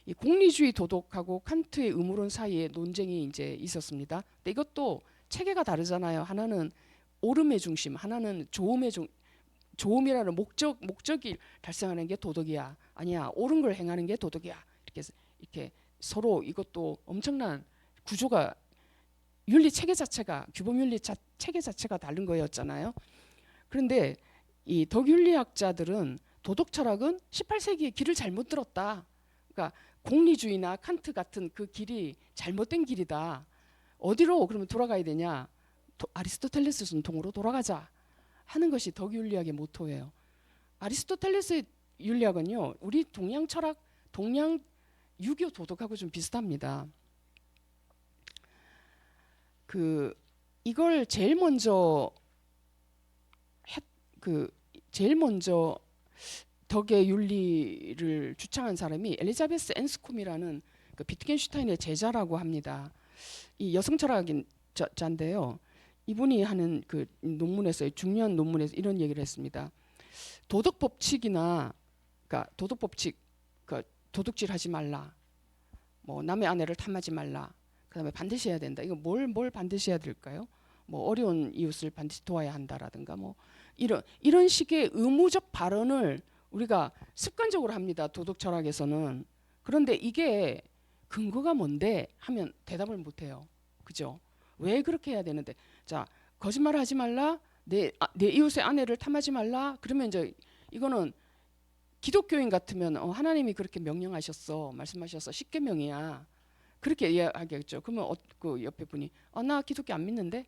이 공리주의 도덕하고 칸트의 의무론 사이에 논쟁이 이제 있었습니다. 근데 이것도 체계가 다르잖아요. 하나는 옳음의 중심, 하나는 조음이라는 목적이 달성하는 게 도덕이야. 아니야, 옳은 걸 행하는 게 도덕이야. 이렇게 서로 이것도 엄청난 구조가 윤리 체계 자체가 규범 윤리 체계 자체가 다른 거였잖아요. 그런데 이 덕윤리학자들은 도덕 철학은 18세기에 길을 잘못 들었다. 그러니까 공리주의나 칸트 같은 그 길이 잘못된 길이다. 어디로 그러면 돌아가야 되냐? 아리스토텔레스 전통으로 돌아가자 하는 것이 덕윤리학의 모토예요. 아리스토텔레스의 윤리학은요, 우리 동양 철학, 동양 유교 도덕하고 좀 비슷합니다. 이걸 제일 먼저 덕의 윤리를 주창한 사람이 엘리자베스 앤스콤이라는 그 비트겐슈타인의 제자라고 합니다. 이 여성 철학자인데요. 이분이 하는 그 논문에서, 중요한 논문에서 이런 얘기를 했습니다. 도덕 법칙이나, 그러니까 도덕 법칙, 그러니까 도둑질하지 말라, 뭐 남의 아내를 탐하지 말라, 그다음에 반드시 해야 된다. 이거 뭘 반드시 해야 될까요? 뭐 어려운 이웃을 반드시 도와야 한다라든가 뭐 이런 식의 의무적 발언을 우리가 습관적으로 합니다. 도덕 철학에서는. 그런데 이게 근거가 뭔데 하면 대답을 못 해요. 그죠? 왜 그렇게 해야 되는데? 자, 거짓말 하지 말라. 내 이웃의 아내를 탐하지 말라. 그러면 이제 이거는 기독교인 같으면 하나님이 그렇게 명령하셨어. 말씀하셨어. 십계명이야. 그렇게 이야기하겠죠. 그러면 그 옆에 분이 나 기독교 안 믿는데?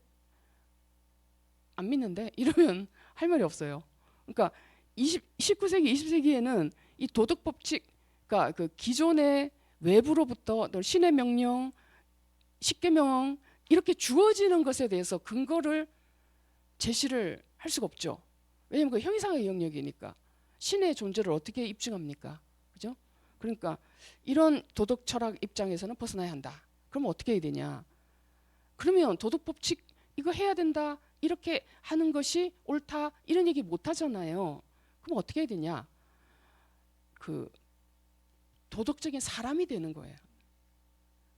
안 믿는데? 이러면 할 말이 없어요. 그러니까 19세기, 20세기에는 이 도덕 법칙, 그러니까 그 기존의 외부로부터 신의 명령, 십계명 이렇게 주어지는 것에 대해서 근거를 제시를 할 수가 없죠. 왜냐하면 그 형이상의 영역이니까 신의 존재를 어떻게 입증합니까? 그죠? 그러니까 이런 도덕 철학 입장에서는 벗어나야 한다. 그러면 어떻게 해야 되냐? 그러면 도덕 법칙 이거 해야 된다. 이렇게 하는 것이 옳다. 이런 얘기 못 하잖아요. 그럼 어떻게 해야 되냐? 그 도덕적인 사람이 되는 거예요.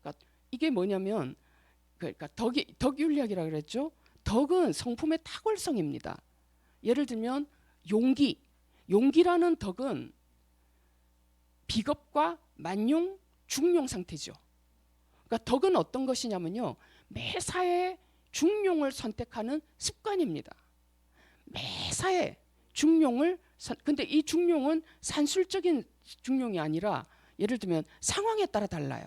그러니까 이게 뭐냐면 그러니까 덕윤리학이라고 그랬죠. 덕은 성품의 탁월성입니다. 예를 들면 용기라는 덕은 비겁과 만용, 중용 상태죠. 그러니까 덕은 어떤 것이냐면요. 매사에 중용을 선택하는 습관입니다. 매사에 중용을 근데 이 중용은 산술적인 중용이 아니라 예를 들면 상황에 따라 달라요.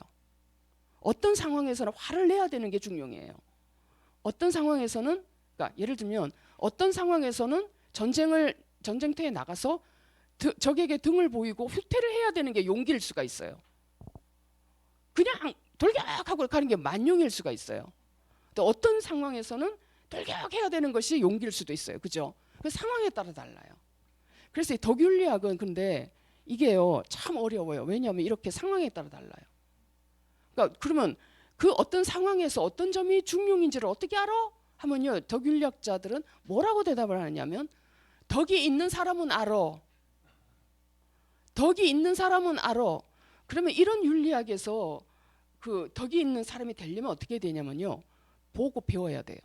어떤 상황에서는 화를 내야 되는 게 중용이에요. 어떤 상황에서는 그러니까 예를 들면 어떤 상황에서는 전쟁터에 나가서 적에게 등을 보이고 후퇴를 해야 되는 게 용기일 수가 있어요. 그냥 돌격하고 가는 게 만용일 수가 있어요. 또 어떤 상황에서는 돌격해야 되는 것이 용기일 수도 있어요. 그죠? 그 상황에 따라 달라요. 그래서 이 덕윤리학은 근데 이게요 참 어려워요. 왜냐하면 이렇게 상황에 따라 달라요. 그러니까 그러면 그 어떤 상황에서 어떤 점이 중용인지를 어떻게 알아? 하면요 덕윤리학자들은 뭐라고 대답을 하냐면 덕이 있는 사람은 알아. 덕이 있는 사람은 알아. 그러면 이런 윤리학에서 그 덕이 있는 사람이 되려면 어떻게 되냐면요 보고 배워야 돼요.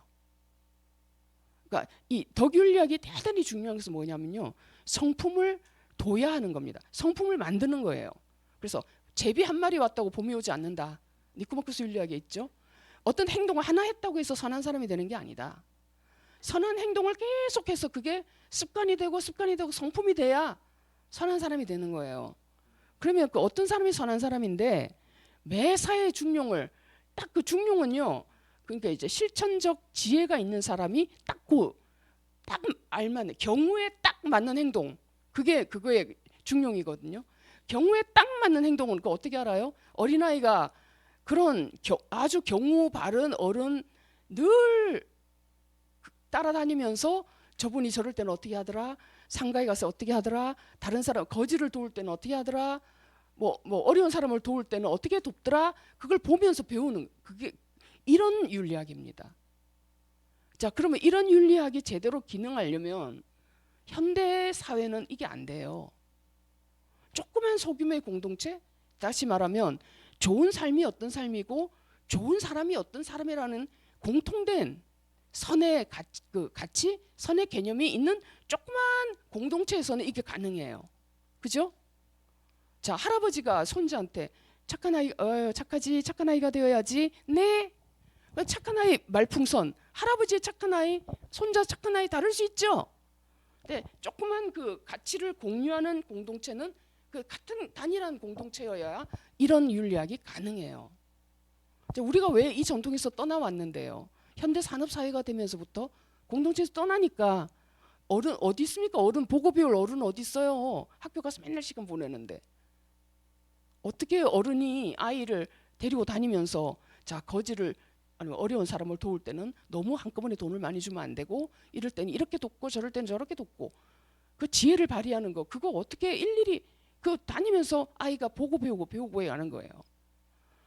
그러니까 이 덕윤리학이 대단히 중요한 것은 뭐냐면요 성품을 둬야 하는 겁니다. 성품을 만드는 거예요. 그래서 제비 한 마리 왔다고 봄이 오지 않는다. 니코마코스 윤리학에 있죠. 어떤 행동을 하나 했다고 해서 선한 사람이 되는 게 아니다. 선한 행동을 계속해서 그게 습관이 되고 성품이 돼야 선한 사람이 되는 거예요. 그러면 그 어떤 사람이 선한 사람인데 매사에 중용을 딱 그 중용은요. 그러니까 이제 실천적 지혜가 있는 사람이 딱 알맞는 경우에 딱 맞는 행동 그게 그거의 중용이거든요. 경우에 딱 맞는 행동은 그 어떻게 알아요? 어린아이가 그런 아주 경우 바른 어른 늘 따라다니면서 저분이 저럴 때는 어떻게 하더라, 상가에 가서 어떻게 하더라, 다른 사람 거지를 도울 때는 어떻게 하더라, 뭐 어려운 사람을 도울 때는 어떻게 돕더라, 그걸 보면서 배우는, 그게 이런 윤리학입니다. 자, 그러면 이런 윤리학이 제대로 기능하려면 현대 사회는 이게 안 돼요. 조그만 소규모의 공동체, 다시 말하면 좋은 삶이 어떤 삶이고 좋은 사람이 어떤 사람이라는 공통된 선의 가치, 선의 개념이 있는 조그만 공동체에서는 이게 가능해요. 그죠? 자, 할아버지가 손자한테 착한 아이, 착하지, 착한 아이가 되어야지. 네. 착한 아이 말풍선, 할아버지의 착한 아이, 손자 착한 아이 다를 수 있죠. 근데 조그만 그 가치를 공유하는 공동체는 그 같은 단일한 공동체여야 이런 윤리학이 가능해요. 우리가 왜 이 전통에서 떠나왔는데요. 현대 산업 사회가 되면서부터 공동체에서 떠나니까 어른 어디 있습니까? 어른 보고 배울 어른 어디 있어요? 학교 가서 맨날 시간 보내는데 어떻게 어른이 아이를 데리고 다니면서 자 거지를 아니면 어려운 사람을 도울 때는 너무 한꺼번에 돈을 많이 주면 안 되고 이럴 때는 이렇게 돕고 저럴 때는 저렇게 돕고 그 지혜를 발휘하는 거 그거 어떻게 일일이 그 다니면서 아이가 보고 배우고 해야 하는 거예요.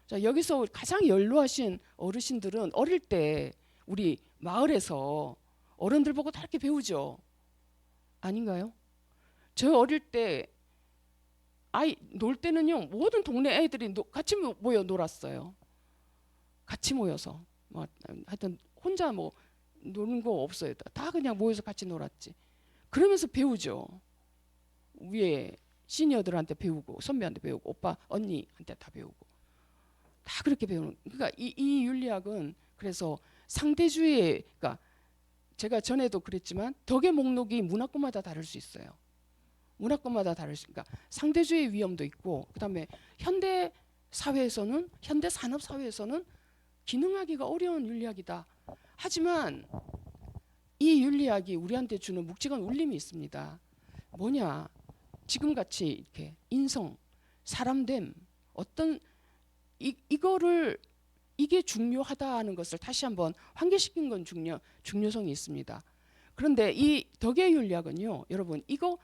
자, 여기서 가장 연로하신 어르신들은 어릴 때 우리 마을에서 어른들 보고 다 이렇게 배우죠. 아닌가요? 저 어릴 때 아이 놀 때는요 모든 동네 애들이 같이 모여 놀았어요. 같이 모여서 뭐 하여튼 혼자 뭐 노는 거 없어요. 다 그냥 모여서 같이 놀았지. 그러면서 배우죠. 위에 시니어들한테 배우고 선배한테 배우고 오빠 언니한테 다 배우고 다 그렇게 배우는. 그러니까 이 윤리학은 그래서 상대주의, 그러니까 제가 전에도 그랬지만 덕의 목록이 문화권마다 다를 수 있어요. 문화권마다 다를 수, 그러니까 상대주의 위험도 있고 그다음에 현대 사회에서는 현대 산업 사회에서는 기능하기가 어려운 윤리학이다. 하지만 이 윤리학이 우리한테 주는 묵직한 울림이 있습니다. 뭐냐? 지금같이 이렇게 인성, 사람됨, 어떤 이거를 이게 중요하다 하는 것을 다시 한번 환기시킨 건 중요성이 있습니다. 그런데 이 덕의 윤리학은요, 여러분 이거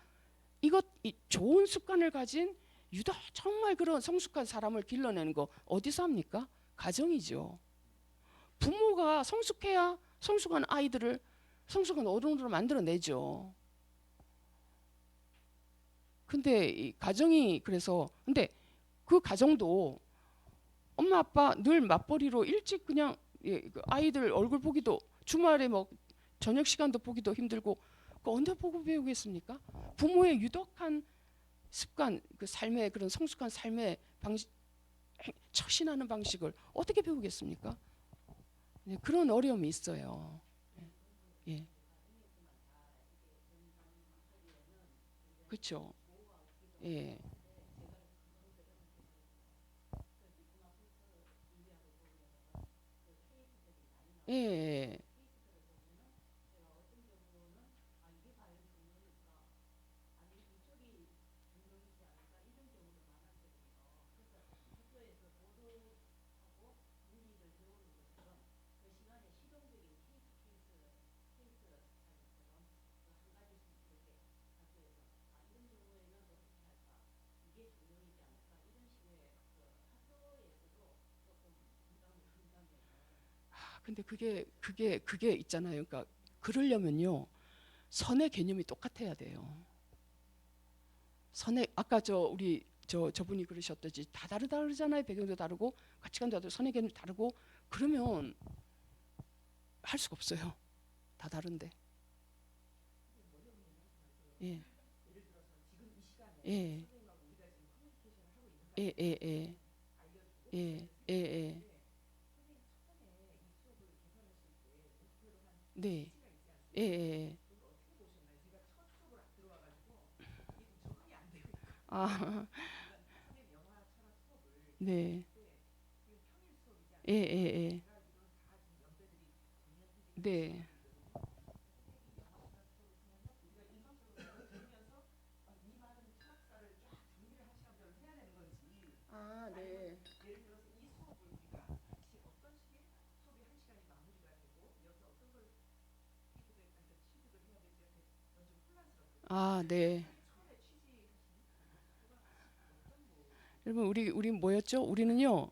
좋은 습관을 가진 유독 정말 그런 성숙한 사람을 길러내는 거 어디서 합니까? 가정이죠. 부모가 성숙해야 성숙한 아이들을 성숙한 어른으로 만들어내죠. 근데 이 가정이 그래서 근데 그 가정도 엄마 아빠 늘 맞벌이로 일찍 그냥 그 아이들 얼굴 보기도 주말에 뭐 저녁 시간도 보기도 힘들고 그 언제 보고 배우겠습니까? 부모의 유독한 습관, 그 삶의 그런 성숙한 삶의 방식, 처신하는 방식을 어떻게 배우겠습니까? 네, 그런 어려움이 있어요. 예, 그렇죠. 예, 예, 예. 근데 그게 있잖아요. 그러니까 그러려면요 선의 개념이 똑같아야 돼요. 선의 아까 우리 저분이 그러셨듯이 다 다르잖아요. 배경도 다르고 가치관도 다르고 선의 개념이 다르고 그러면 할 수가 없어요. 다 다른데. 예, 예, 예, 예, 예, 예, 예, 예. 네, 예, 예. 아, 네, 예, 예, 예. 네. 아, 네. 아, 네. 여러분 우리 뭐였죠? 우리는요.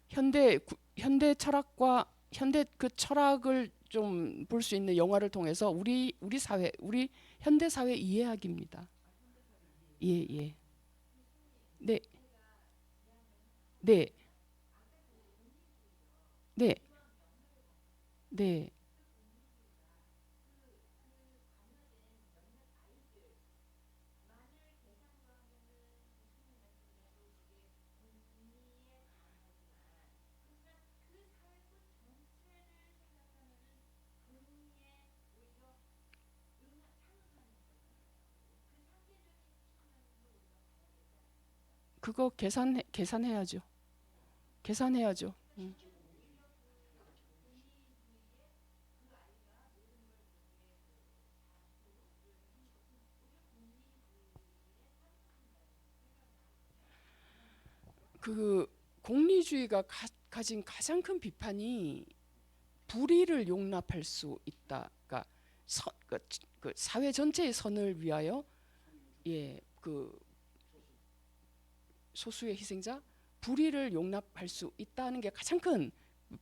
현대 철학과 현대 그 철학을 좀 볼 수 있는 영화를 통해서 우리 사회, 우리 현대 사회 이해하기입니다. 예, 예. 네. 네. 네. 네. 그거 계산해야죠. 계산해야죠. 그 공리주의가 가진 가장 큰 비판이 불의를 용납할 수 있다. 그러니까 그 사회 전체의 선을 위하여 예, 그 소수의 희생자 불의를 용납할 수 있다는 게 가장 큰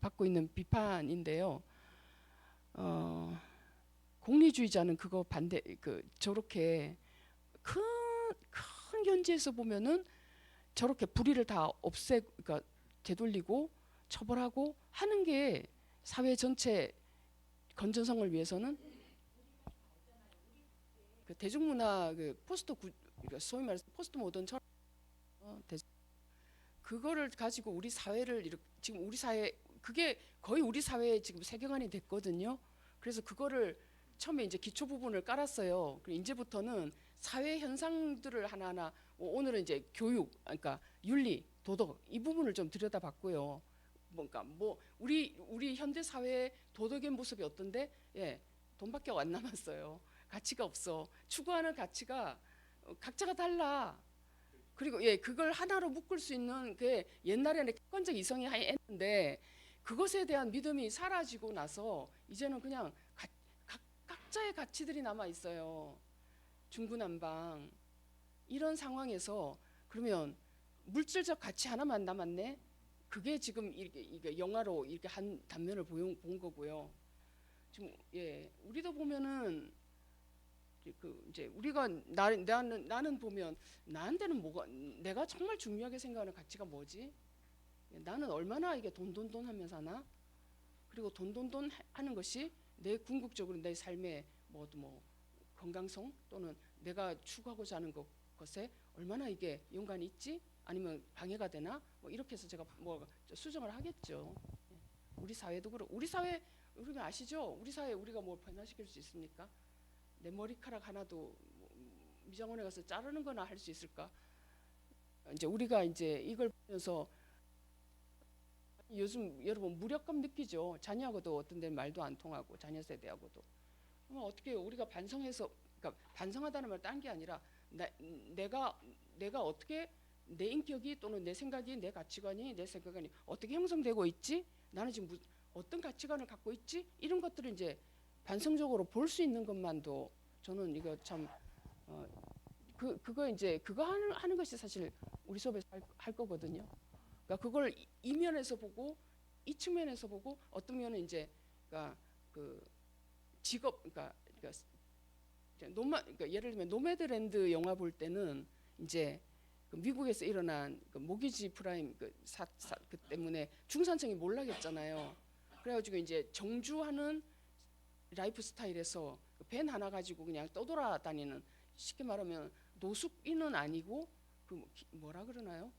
받고 있는 비판인데요. 어, 공리주의자는 그거 반대 저렇게 큰 큰 현지에서 보면은 저렇게 불의를 다 그러니까 되돌리고 처벌하고 하는 게 사회 전체 건전성을 위해서는 그 대중문화 그러니까 소위 말해서 포스트 모던 철학 그거를 가지고 우리 사회를 이렇게 지금 우리 사회 그게 거의 우리 사회의 지금 세계관이 됐거든요. 그래서 그거를 처음에 이제 기초 부분을 깔았어요. 그리고 이제부터는 사회 현상들을 하나하나 오늘은 이제 교육, 그러니까 윤리, 도덕 이 부분을 좀 들여다봤고요. 뭔가 뭐 우리 현대 사회의 도덕의 모습이 어떤데? 예, 돈밖에 안 남았어요. 가치가 없어. 추구하는 가치가 각자가 달라. 그리고 예, 그걸 하나로 묶을 수 있는 게 옛날에는 객관적 이성이 했는데 그것에 대한 믿음이 사라지고 나서 이제는 그냥 각자의 가치들이 남아 있어요. 중구난방 이런 상황에서 그러면 물질적 가치 하나만 남았네. 그게 지금 이게 영화로 이렇게 한 단면을 본 거고요. 지금 예, 우리도 보면은 그 이제 우리가 나는 보면 나한테는 뭐가 내가 정말 중요하게 생각하는 가치가 뭐지? 나는 얼마나 이게 돈돈돈 하면서 사나? 그리고 돈돈돈 하는 것이 내 궁극적으로 내 삶의 뭐 건강성 또는 내가 추구하고자 하는 것에 얼마나 이게 연관이 있지? 아니면 방해가 되나? 뭐 이렇게 해서 제가 뭐 수정을 하겠죠. 우리 사회도 그렇고 우리 사회 우리가 아시죠? 우리 사회 우리가 뭐 변화시킬 수 있습니까? 내 머리카락 하나도 미장원에 가서 자르는 거나 할 수 있을까? 이제 우리가 이제 이걸 보면서 요즘 여러분 무력감 느끼죠. 자녀하고도 어떤 데는 말도 안 통하고 자녀 세대하고도. 그럼 어떻게 우리가 반성해서 그러니까 반성하다는 말 딴 게 아니라 내가 어떻게 내 인격이 또는 내 생각이 내 가치관이 내 생각이 어떻게 형성되고 있지? 나는 지금 어떤 가치관을 갖고 있지? 이런 것들을 이제 반성적으로 볼 수 있는 것만도 저는 이거 참 그거 이제 그거 하는 것이 사실 우리 수업에서 할 거거든요. 그러니까 그걸 이면에서 보고 이 측면에서 보고 어떤 면은 이제 그러니까 그 직업 그러니까 예를 들면 노매드랜드 영화 볼 때는 이제 그 미국에서 일어난 그 모기지 프라임 그 때문에 중산층이 몰락했잖아요. 그래가지고 이제 정주하는 라이프 스타일에서 밴 하나 가지고 그냥 떠돌아다니는 쉽게 말하면 노숙인은 아니고 그 뭐라 그러나요?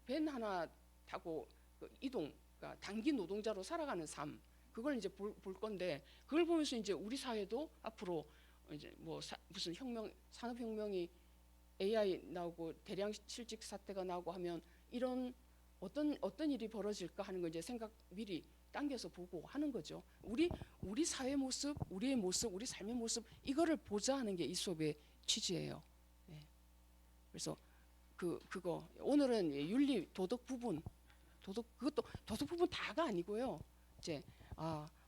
밴 하나 타고 그 이동, 그러니까 단기 노동자로 살아가는 삶. 그걸 이제 볼 건데 그걸 보면서 이제 우리 사회도 앞으로 이제 뭐 무슨 산업혁명이 AI 나오고 대량 실직 사태가 나오고 하면 이런 어떤 일이 벌어질까 하는 걸 이제 생각 미리 당겨서 보고 하는 거죠. 우리 사회 모습, 우리의 모습, 우리 삶의 모습 이거를 보자 하는 게 이 수업의 취지예요. 예. 그래서 그거 오늘은 윤리 도덕 부분 그것도 도덕 부분 다가 아니고요. 이제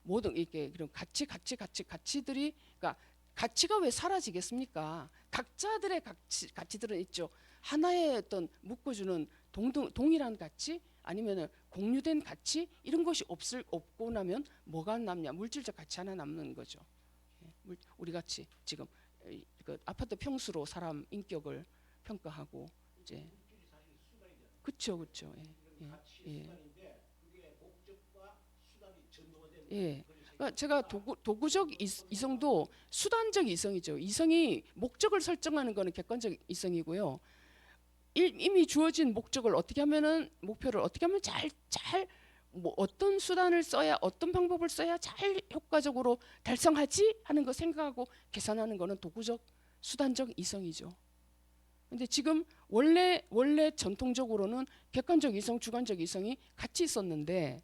모든 이렇게 그런 가치들이 그러니까 가치가 왜 사라지겠습니까? 각자들의 가치들은 있죠. 하나의 어떤 묶어주는 동일한 가치 아니면 공유된 가치 이런 것이 없고 나면 뭐가 남냐? 물질적 가치 하나 남는 거죠. 우리 같이 지금 그 아파트 평수로 사람 인격을 평가하고 이제 그렇죠, 그렇죠. 예. 그러니까 제가 도구적 이성도 수단적 이성이죠. 이성이 목적을 설정하는 거는 객관적 이성이고요. 이미 주어진 목적을 어떻게 하면은 목표를 어떻게 하면 잘 뭐 어떤 수단을 써야 어떤 방법을 써야 잘 효과적으로 달성하지 하는 거 생각하고 계산하는 거는 도구적 수단적 이성이죠. 근데 지금 원래 전통적으로는 객관적 이성, 주관적 이성이 같이 있었는데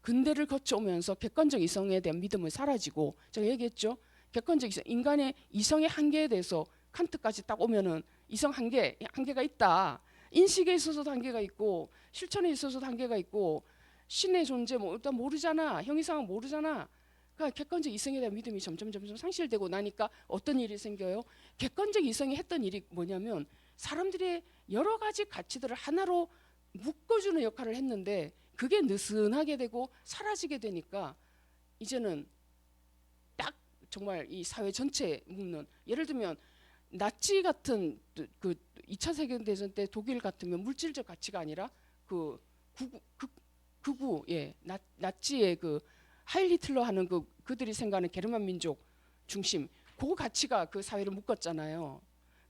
근대를 거쳐오면서 객관적 이성에 대한 믿음은 사라지고 제가 얘기했죠. 객관적 이성, 인간의 이성의 한계에 대해서 칸트까지 딱 오면은 이성 한계가 있다. 인식에 있어서도 한계가 있고 실천에 있어서도 한계가 있고 신의 존재 뭐 일단 모르잖아. 형이상은 모르잖아. 그러니까 객관적 이성에 대한 믿음이 점점 상실되고 나니까 어떤 일이 생겨요? 객관적 이성이 했던 일이 뭐냐면 사람들의 여러 가지 가치들을 하나로 묶어주는 역할을 했는데 그게 느슨하게 되고 사라지게 되니까 이제는 딱 정말 이 사회 전체에 묶는 예를 들면 나치 같은 그 2차 세계대전 때 독일 같으면 물질적 가치가 아니라 그 극우 나치의 그 하일 히틀러 하는 그들이 생각하는 게르만 민족 중심 그 가치가 그 사회를 묶었잖아요.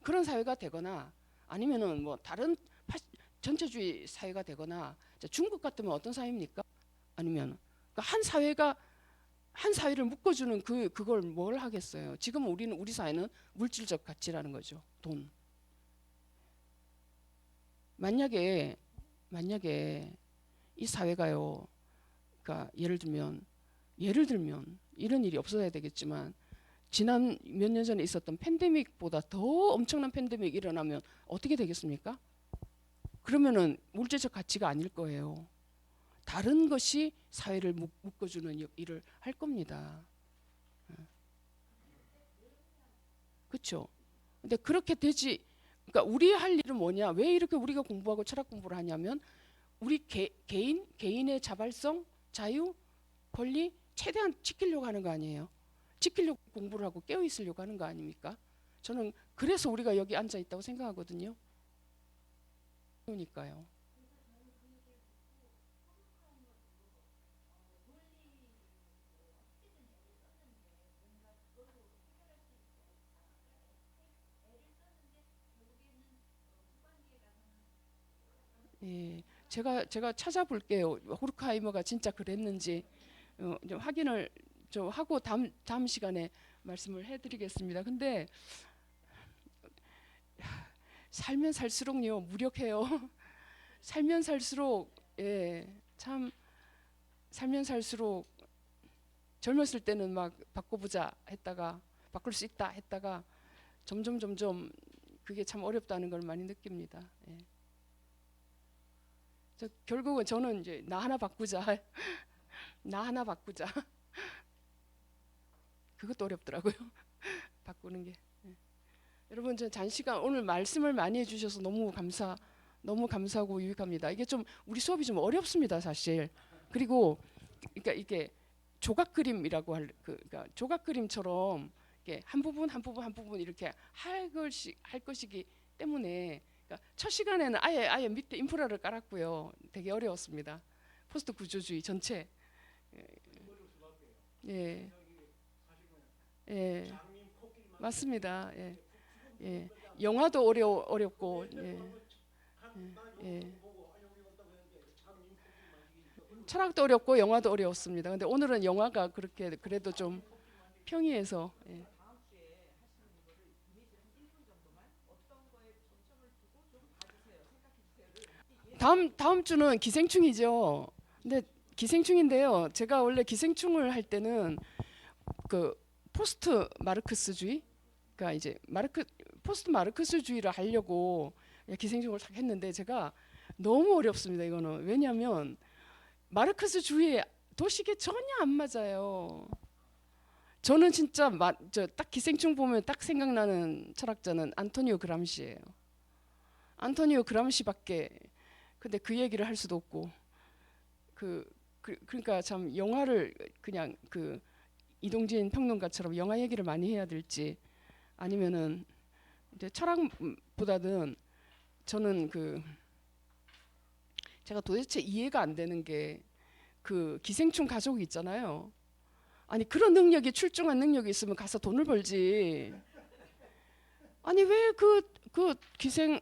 그런 사회가 되거나 아니면은 뭐 다른 전체주의 사회가 되거나 중국 같으면 어떤 사회입니까? 아니면 그러니까 한 사회를 묶어주는 그걸 뭘 하겠어요? 지금 우리 사회는 물질적 가치라는 거죠. 돈. 만약에 이 사회가요. 그러니까 예를 들면 이런 일이 없어야 되겠지만 지난 몇 년 전에 있었던 팬데믹보다 더 엄청난 팬데믹이 일어나면 어떻게 되겠습니까? 그러면은 물질적 가치가 아닐 거예요. 다른 것이 사회를 묶어주는 일을 할 겁니다. 그렇죠? 근데 그렇게 되지. 그러니까 우리 할 일은 뭐냐? 왜 이렇게 우리가 공부하고 철학 공부를 하냐면 우리 개인의 자발성, 자유, 권리 최대한 지키려고 하는 거 아니에요? 지키려고 공부를 하고 깨어 있으려고 하는 거 아닙니까? 저는 그래서 우리가 여기 앉아 있다고 생각하거든요. 그러니까요. 예, 제가 찾아볼게요. 호르크하이머가 진짜 그랬는지 좀 확인을 좀 하고 다음 시간에 말씀을 해드리겠습니다. 근데 살면 살수록요 무력해요. 살면 살수록 참 살면 살수록 젊었을 때는 막 바꿔보자 했다가 바꿀 수 있다 했다가 점점 그게 참 어렵다는 걸 많이 느낍니다. 예. 결국은 저는 이제 나 하나 바꾸자 나 하나 바꾸자 그것도 어렵더라고요. 바꾸는 게. 예. 여러분 저 단시간 오늘 말씀을 많이 해주셔서 너무 감사하고 유익합니다. 이게 좀 우리 수업이 좀 어렵습니다 사실. 그리고 그러니까 이게 조각 그림이라고 그러니까 조각 그림처럼 이렇게 한 부분 이렇게 할 것이기 때문에 그러니까 첫 시간에는 아예 밑에 인프라를 깔았고요. 되게 어려웠습니다. 포스트 구조주의 전체. 예. 예. 맞습니다. 예. 예. 영화도 어렵고 예. 예. 철학도 어렵고 영화도 어려웠습니다. 근데 오늘은 영화가 그렇게 그래도 좀 평이해서 예. 다음 주는 기생충이죠. 근데 기생충인데요. 제가 원래 기생충을 할 때는 그 포스트 마르크스주의, 그러니까 이제 포스트 마르크스주의를 하려고 기생충을 딱 했는데 제가 너무 어렵습니다. 이거는 왜냐하면 마르크스주의의 도식에 전혀 안 맞아요. 저는 진짜 딱 기생충 보면 딱 생각나는 철학자는 안토니오 그람시예요. 안토니오 그람시밖에. 근데 그 얘기를 할 수도 없고 그러니까 참 영화를 그냥 그 이동진 평론가처럼 영화 얘기를 많이 해야 될지 아니면은 이제 철학보다는 저는 제가 도대체 이해가 안 되는 게 그 기생충 가족이 있잖아요. 아니 그런 능력이 출중한 능력이 있으면 가서 돈을 벌지. 아니 왜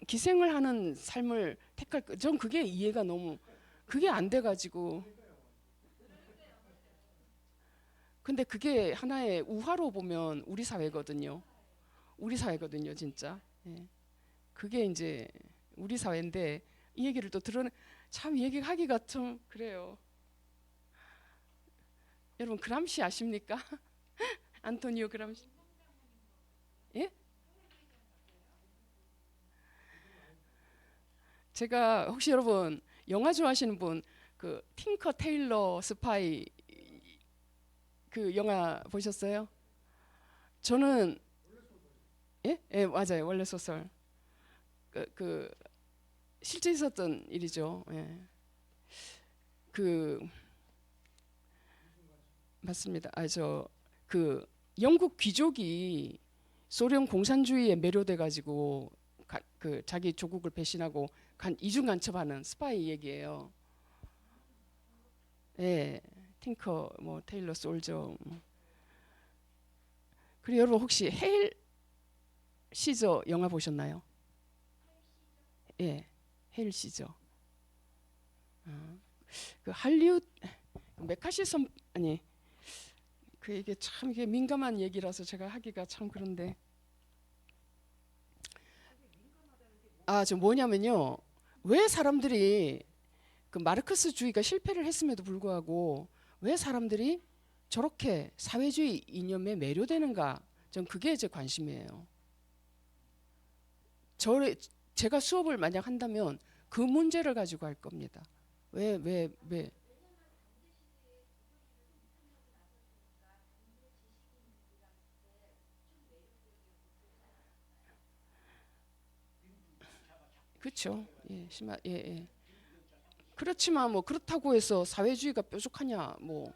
기생을 하는 삶을 택할까? 전 그게 이해가 너무 그게 안 돼가지고. 근데 그게 하나의 우화로 보면 우리 사회거든요. 우리 사회거든요, 진짜. 예. 그게 이제 우리 사회인데 이 얘기를 또 참 얘기하기가 좀 그래요. 여러분 그람시 아십니까? 안토니오 그람시. 예? 제가 혹시 여러분 영화 좋아하시는 분 그 틴커 테일러 스파이 그 영화 보셨어요? 저는 예? 예, 맞아요. 원래 소설. 그 실제 있었던 일이죠. 예. 그 맞습니다. 그 영국 귀족이 소련 공산주의에 매료돼 가지고 자기 조국을 배신하고 이중 간첩하는 스파이 얘기예요. 예, 팅커 뭐 테일러 솔저. 그리고 여러분 혹시 헤일 시저 영화 보셨나요? 예, 헤일 시저. 그 할리우드 메카시 선 아니 이게 참 이게 민감한 얘기라서 제가 하기가 참 그런데 저 뭐냐면요. 왜 사람들이 그 마르크스주의가 실패를 했음에도 불구하고 왜 사람들이 저렇게 사회주의 이념에 매료되는가? 전 그게 제 관심이에요. 제가 수업을 만약 한다면 그 문제를 가지고 할 겁니다. 왜? 그렇죠. 예, 예. 그렇지만 뭐 그렇다고 해서 사회주의가 뾰족하냐? 뭐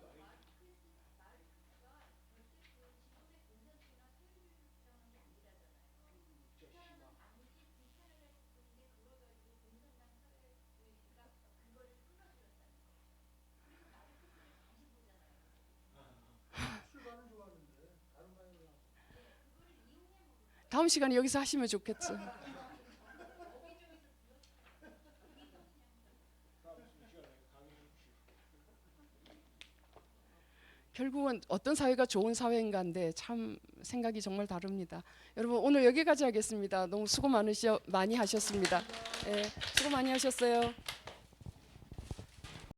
다음 시간에 여기서 하시면 좋겠죠. 결국은 어떤 사회가 좋은 사회인가인데 참 생각이 정말 다릅니다. 여러분 오늘 여기까지 하겠습니다. 너무 수고 많이 하셨습니다. 예, 수고 많이 하셨어요.